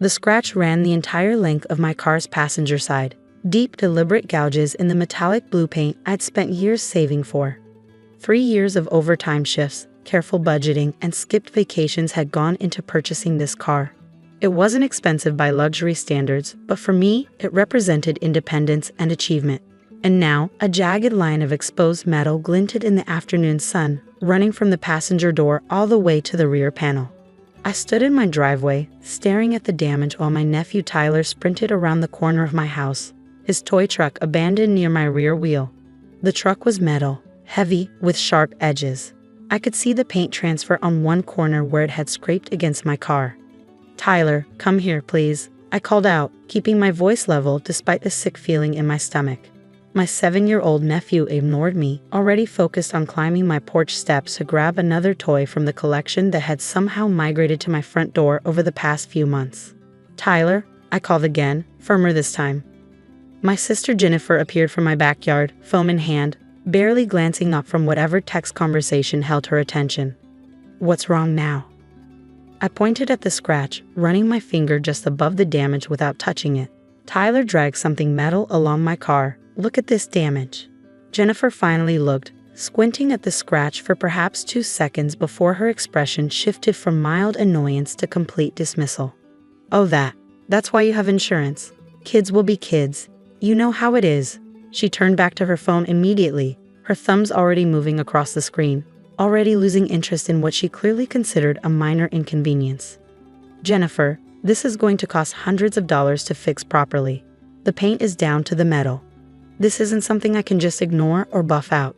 The scratch ran the entire length of my car's passenger side. Deep, deliberate gouges in the metallic blue paint I'd spent years saving for. 3 years of overtime shifts, careful budgeting, and skipped vacations had gone into purchasing this car. It wasn't expensive by luxury standards, but for me, it represented independence and achievement. And now, a jagged line of exposed metal glinted in the afternoon sun, running from the passenger door all the way to the rear panel. I stood in my driveway, staring at the damage while my nephew Tyler sprinted around the corner of my house, his toy truck abandoned near my rear wheel. The truck was metal, heavy, with sharp edges. I could see the paint transfer on one corner where it had scraped against my car. "Tyler, come here, please," I called out, keeping my voice level despite the sick feeling in my stomach. My 7-year-old nephew ignored me, already focused on climbing my porch steps to grab another toy from the collection that had somehow migrated to my front door over the past few months. "Tyler," I called again, firmer this time. My sister Jennifer appeared from my backyard, phone in hand, barely glancing up from whatever text conversation held her attention. "What's wrong now?" I pointed at the scratch, running my finger just above the damage without touching it. "Tyler dragged something metal along my car. Look at this damage." Jennifer finally looked, squinting at the scratch for perhaps 2 seconds before her expression shifted from mild annoyance to complete dismissal. "Oh, that's why you have insurance. Kids will be kids. You know how it is." She turned back to her phone immediately, her thumbs already moving across the screen, already losing interest in what she clearly considered a minor inconvenience. "Jennifer, this is going to cost hundreds of dollars to fix properly. The paint is down to the metal. This isn't something I can just ignore or buff out.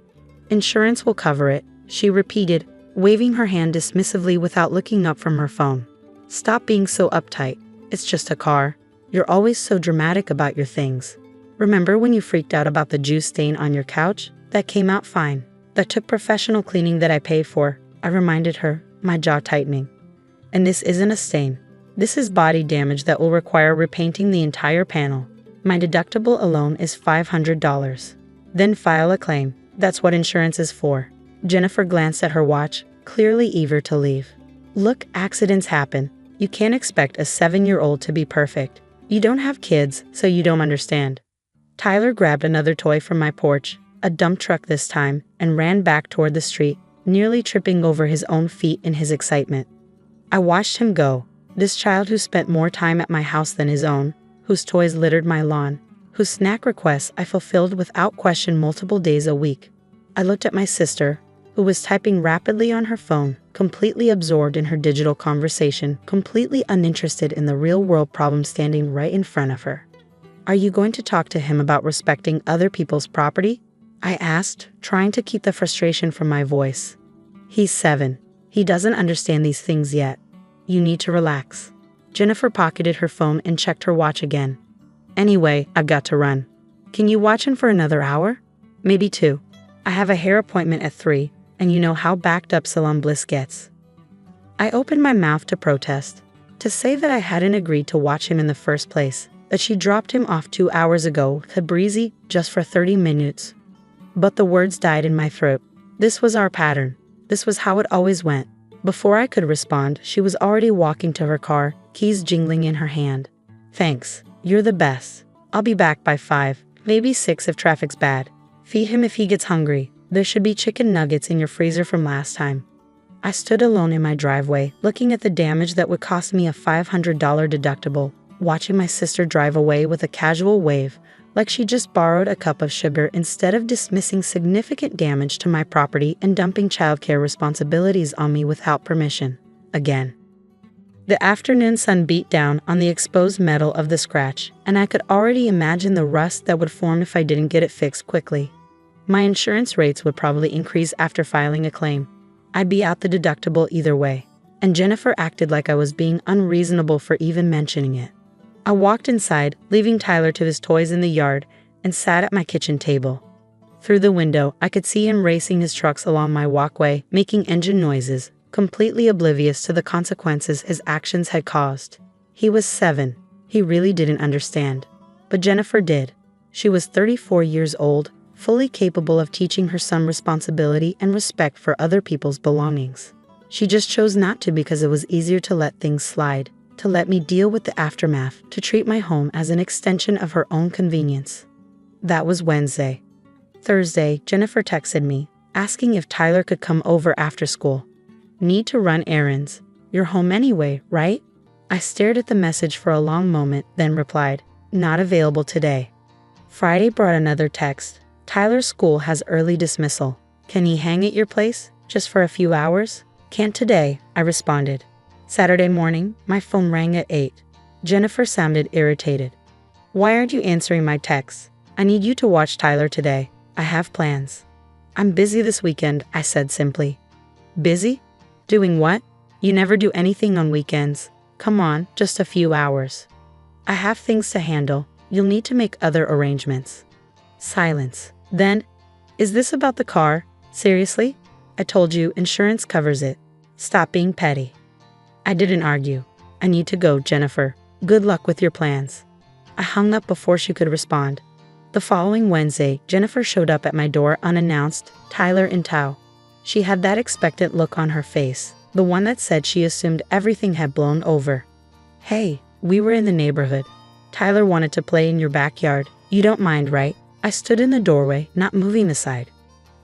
Insurance will cover it," she repeated, waving her hand dismissively without looking up from her phone. "Stop being so uptight. It's just a car. You're always so dramatic about your things. Remember when you freaked out about the juice stain on your couch? That came out fine. That took professional cleaning that I paid for," I reminded her, my jaw tightening. "And this isn't a stain. This is body damage that will require repainting the entire panel. My deductible alone is $500. Then file a claim. That's what insurance is for." Jennifer glanced at her watch, clearly eager to leave. "Look, accidents happen. You can't expect a 7-year-old to be perfect. You don't have kids, so you don't understand." Tyler grabbed another toy from my porch, a dump truck this time, and ran back toward the street, nearly tripping over his own feet in his excitement. I watched him go, this child who spent more time at my house than his own, whose toys littered my lawn, whose snack requests I fulfilled without question multiple days a week. I looked at my sister, who was typing rapidly on her phone, completely absorbed in her digital conversation, completely uninterested in the real-world problem standing right in front of her. "Are you going to talk to him about respecting other people's property?" I asked, trying to keep the frustration from my voice. "He's 7. He doesn't understand these things yet. You need to relax." Jennifer pocketed her phone and checked her watch again. "Anyway, I've got to run. Can you watch him for another hour? Maybe 2. I have a hair appointment at 3, and you know how backed up Salon Bliss gets." I opened my mouth to protest, to say that I hadn't agreed to watch him in the first place, that she dropped him off 2 hours ago to Breezy just for 30 minutes. But the words died in my throat. This was our pattern. This was how it always went. Before I could respond, she was already walking to her car, keys jingling in her hand. "Thanks. You're the best. I'll be back by 5, maybe 6 if traffic's bad. Feed him if he gets hungry. There should be chicken nuggets in your freezer from last time." I stood alone in my driveway, looking at the damage that would cost me a $500 deductible, watching my sister drive away with a casual wave, like she just borrowed a cup of sugar instead of dismissing significant damage to my property and dumping childcare responsibilities on me without permission. Again. The afternoon sun beat down on the exposed metal of the scratch, and I could already imagine the rust that would form if I didn't get it fixed quickly. My insurance rates would probably increase after filing a claim. I'd be out the deductible either way, and Jennifer acted like I was being unreasonable for even mentioning it. I walked inside, leaving Tyler to his toys in the yard, and sat at my kitchen table. Through the window, I could see him racing his trucks along my walkway, making engine noises, completely oblivious to the consequences his actions had caused. He was 7. He really didn't understand. But Jennifer did. She was 34 years old, fully capable of teaching her son responsibility and respect for other people's belongings. She just chose not to because it was easier to let things slide, to let me deal with the aftermath, to treat my home as an extension of her own convenience. That was Wednesday. Thursday, Jennifer texted me, asking if Tyler could come over after school. Need to run errands. You're home anyway, right? I stared at the message for a long moment, then replied, not available today. Friday brought another text. Tyler's school has early dismissal. Can he hang at your place, just for a few hours? Can't today, I responded. Saturday morning, my phone rang at 8. Jennifer sounded irritated. Why aren't you answering my texts? I need you to watch Tyler today. I have plans. I'm busy this weekend, I said simply. Busy? Doing what? You never do anything on weekends. Come on, just a few hours. I have things to handle. You'll need to make other arrangements. Silence. Then, is this about the car? Seriously? I told you insurance covers it. Stop being petty. I didn't argue. I need to go, Jennifer. Good luck with your plans. I hung up before she could respond. The following Wednesday, Jennifer showed up at my door unannounced, Tyler in tow. She had that expectant look on her face, the one that said she assumed everything had blown over. Hey, we were in the neighborhood. Tyler wanted to play in your backyard. You don't mind, right? I stood in the doorway, not moving aside.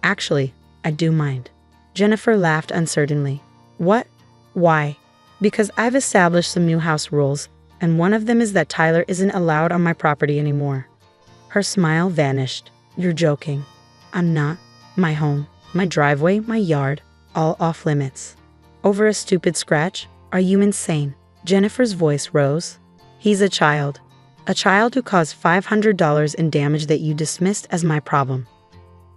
Actually, I do mind. Jennifer laughed uncertainly. What? Why? Because I've established some new house rules, and one of them is that Tyler isn't allowed on my property anymore. Her smile vanished. You're joking. I'm not. My home, my driveway, my yard, all off limits. Over a stupid scratch? Are you insane? Jennifer's voice rose. He's a child. A child who caused $500 in damage that you dismissed as my problem.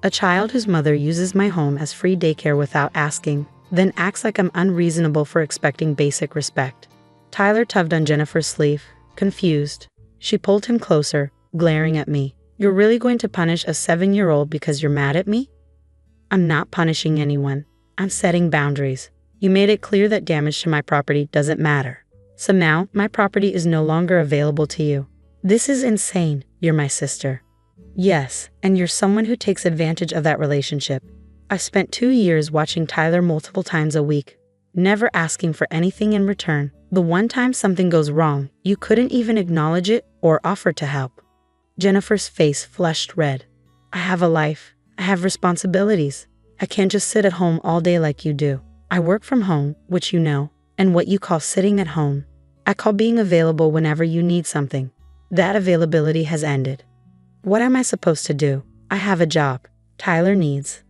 A child whose mother uses my home as free daycare without asking, then acts like I'm unreasonable for expecting basic respect. Tyler tugged on Jennifer's sleeve, confused. She pulled him closer, glaring at me. You're really going to punish a 7-year-old because you're mad at me? I'm not punishing anyone. I'm setting boundaries. You made it clear that damage to my property doesn't matter. So now, my property is no longer available to you. This is insane. You're my sister. Yes, and you're someone who takes advantage of that relationship. I spent 2 years watching Tyler multiple times a week, never asking for anything in return. The one time something goes wrong, you couldn't even acknowledge it or offer to help. Jennifer's face flushed red. I have a life. I have responsibilities. I can't just sit at home all day like you do. I work from home, which you know, and what you call sitting at home, I call being available whenever you need something. That availability has ended. What am I supposed to do? I have a job. Tyler needs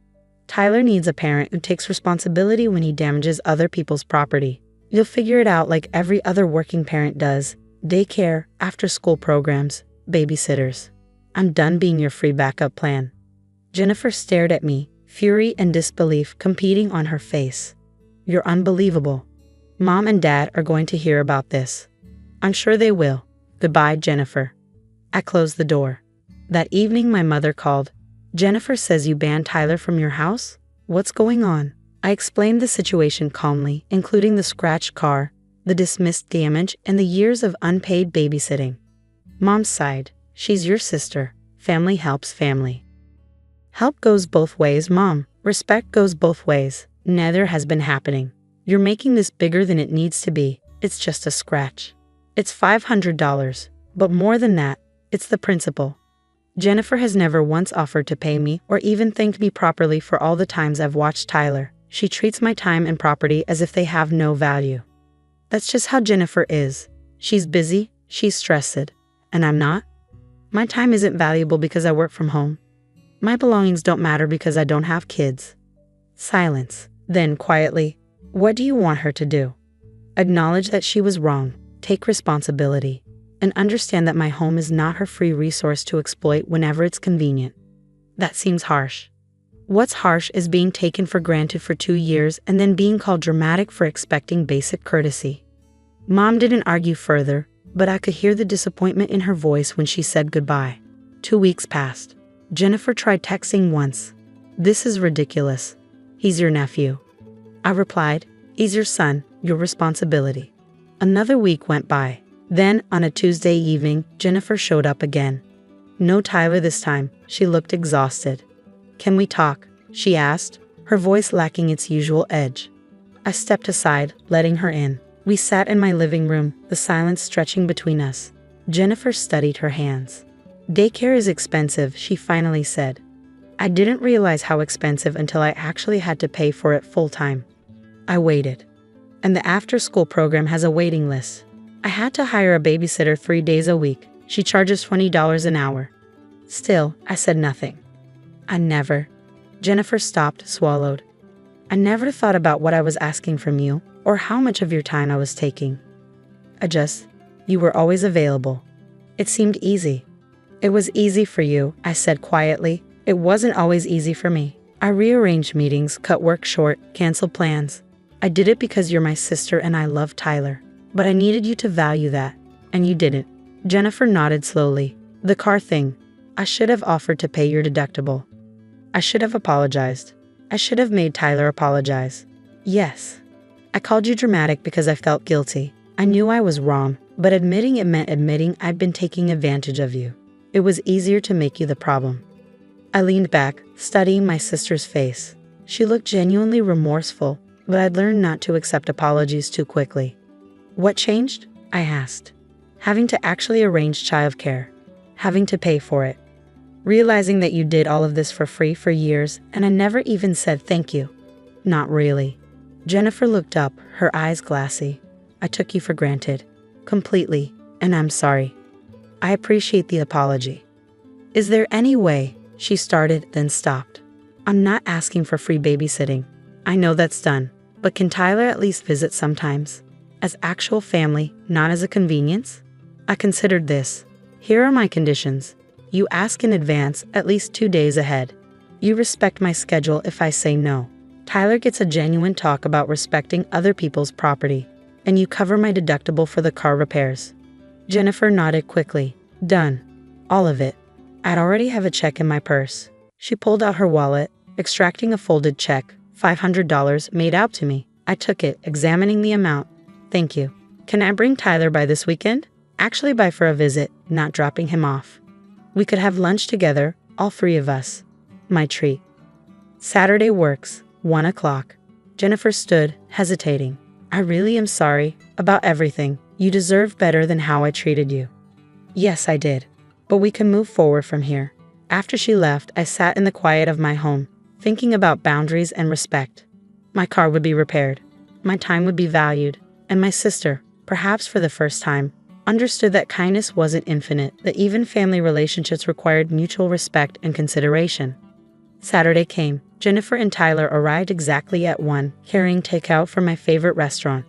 a parent who takes responsibility when he damages other people's property. You'll figure it out like every other working parent does. Daycare, after-school programs, babysitters. I'm done being your free backup plan. Jennifer stared at me, fury and disbelief competing on her face. You're unbelievable. Mom and Dad are going to hear about this. I'm sure they will. Goodbye, Jennifer. I closed the door. That evening my mother called. Jennifer says you banned Tyler from your house? What's going on? I explained the situation calmly, including the scratched car, the dismissed damage, and the years of unpaid babysitting. Mom sighed. She's your sister. Family helps family. Help goes both ways, Mom. Respect goes both ways. Neither has been happening. You're making this bigger than it needs to be. It's just a scratch. It's $500. But more than that, it's the principle. Jennifer has never once offered to pay me or even thanked me properly for all the times I've watched Tyler. She treats my time and property as if they have no value. That's just how Jennifer is. She's busy, she's stressed, and I'm not. My time isn't valuable because I work from home. My belongings don't matter because I don't have kids. Silence. Then, quietly, what do you want her to do? Acknowledge that she was wrong, take responsibility, and understand that my home is not her free resource to exploit whenever it's convenient. That seems harsh. What's harsh is being taken for granted for 2 years and then being called dramatic for expecting basic courtesy. Mom didn't argue further, but I could hear the disappointment in her voice when she said goodbye. 2 weeks passed. Jennifer tried texting once. This is ridiculous. He's your nephew. I replied, he's your son, your responsibility. Another week went by. Then, on a Tuesday evening, Jennifer showed up again. No Tyler this time. She looked exhausted. Can we talk? She asked, her voice lacking its usual edge. I stepped aside, letting her in. We sat in my living room, the silence stretching between us. Jennifer studied her hands. Daycare is expensive, she finally said. I didn't realize how expensive until I actually had to pay for it full time. I waited. And the after-school program has a waiting list. I had to hire a babysitter 3 days a week. She charges $20 an hour. Still, I said nothing. Jennifer stopped, swallowed. I never thought about what I was asking from you, or how much of your time I was taking. You were always available. It seemed easy. It was easy for you, I said quietly. It wasn't always easy for me. I rearranged meetings, cut work short, canceled plans. I did it because you're my sister and I love Tyler. But I needed you to value that, and you didn't. Jennifer nodded slowly. The car thing. I should have offered to pay your deductible. I should have apologized. I should have made Tyler apologize. Yes. I called you dramatic because I felt guilty. I knew I was wrong, but admitting it meant admitting I'd been taking advantage of you. It was easier to make you the problem. I leaned back, studying my sister's face. She looked genuinely remorseful, but I'd learned not to accept apologies too quickly. What changed? I asked. Having to actually arrange childcare. Having to pay for it. Realizing that you did all of this for free for years, and I never even said thank you. Not really. Jennifer looked up, her eyes glassy. I took you for granted. Completely, and I'm sorry. I appreciate the apology. Is there any way? She started, then stopped. I'm not asking for free babysitting. I know that's done, but can Tyler at least visit sometimes? As actual family, not as a convenience? I considered this. Here are my conditions. You ask in advance, at least 2 days ahead. You respect my schedule if I say no. Tyler gets a genuine talk about respecting other people's property. And you cover my deductible for the car repairs. Jennifer nodded quickly. Done. All of it. I'd already have a check in my purse. She pulled out her wallet, extracting a folded check, $500 made out to me. I took it, examining the amount. Thank you. Can I bring Tyler by this weekend? Actually by for a visit, not dropping him off. We could have lunch together, all 3 of us. My treat. Saturday works, 1 o'clock. Jennifer stood, hesitating. I really am sorry about everything. You deserve better than how I treated you. Yes, I did. But we can move forward from here. After she left, I sat in the quiet of my home, thinking about boundaries and respect. My car would be repaired. My time would be valued. And my sister, perhaps for the first time, understood that kindness wasn't infinite, that even family relationships required mutual respect and consideration. Saturday came. Jennifer and Tyler arrived exactly at 1, carrying takeout from my favorite restaurant.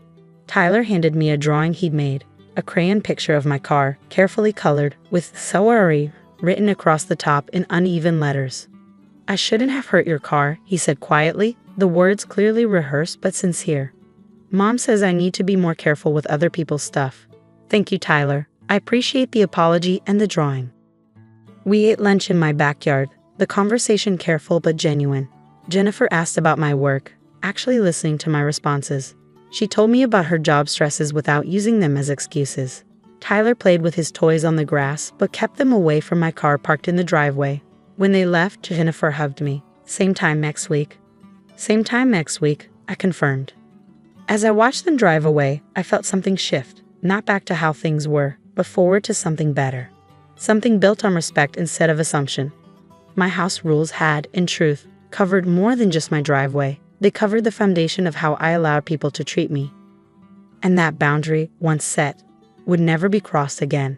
Tyler handed me a drawing he'd made, a crayon picture of my car, carefully colored, with "Sorry" written across the top in uneven letters. I shouldn't have hurt your car, he said quietly, the words clearly rehearsed but sincere. Mom says I need to be more careful with other people's stuff. Thank you, Tyler. I appreciate the apology and the drawing. We ate lunch in my backyard, the conversation careful but genuine. Jennifer asked about my work, actually listening to my responses. She told me about her job stresses without using them as excuses. Tyler played with his toys on the grass, but kept them away from my car parked in the driveway. When they left, Jennifer hugged me. Same time next week. Same time next week, I confirmed. As I watched them drive away, I felt something shift, not back to how things were, but forward to something better. Something built on respect instead of assumption. My house rules had, in truth, covered more than just my driveway. They covered the foundation of how I allowed people to treat me. And that boundary, once set, would never be crossed again.